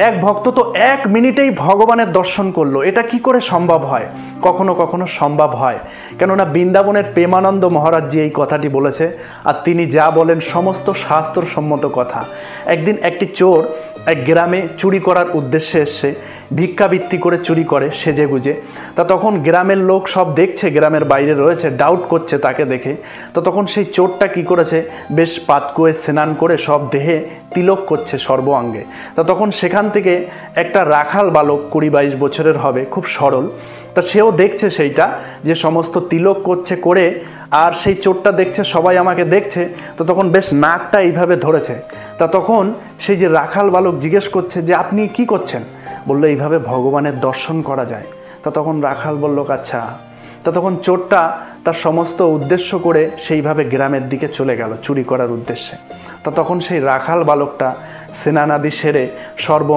এক ভক্ত তো 1 মিনিটেই ভগবানের দর্শন করলো। এটা কি করে সম্ভব হয়? কখনো কখনো সম্ভব হয়, কেননা বৃন্দাবনের প্রেমানন্দ মহারাজজি এই কথাটি বলেছে, আর তিনি যা বলেন সমস্ত শাস্ত্রসম্মত কথা। একদিন একটি চোর এক গ্রামে চুরি করার উদ্দেশ্যে এসছে, ভিক্ষাবৃত্তি করে চুরি করে সেজে গুজে। তা তখন গ্রামের লোক সব দেখছে, গ্রামের বাইরে রয়েছে, ডাউট করছে তাকে দেখে। তো তখন সেই চোরটা কি করেছে, বেশ পাতকুয়ে স্নান করে সব দেহে তিলক করছে সর্বাঙ্গে। তা তখন সেখান থেকে একটা রাখাল বালক 20-22 বছরের হবে, খুব সরল, তা সেও দেখছে সেইটা যে সমস্ত তিলক করছে করে, আর সেই চোরটা দেখছে সবাই আমাকে দেখছে। তো তখন বেশ নাকটা এইভাবে ধরেছে। তা তখন সেই যে রাখাল বালক জিজ্ঞেস করছে যে আপনি কি করছেন? বললো এইভাবে ভগবানের দর্শন করা যায়। তা তখন রাখাল বলল আচ্ছা। তা তখন চোরটা তার সমস্ত উদ্দেশ্য করে সেইভাবে গ্রামের দিকে চলে গেল চুরি করার উদ্দেশ্যে। তা তখন সেই রাখাল বালকটা স্নানাদি সেরে সর্ব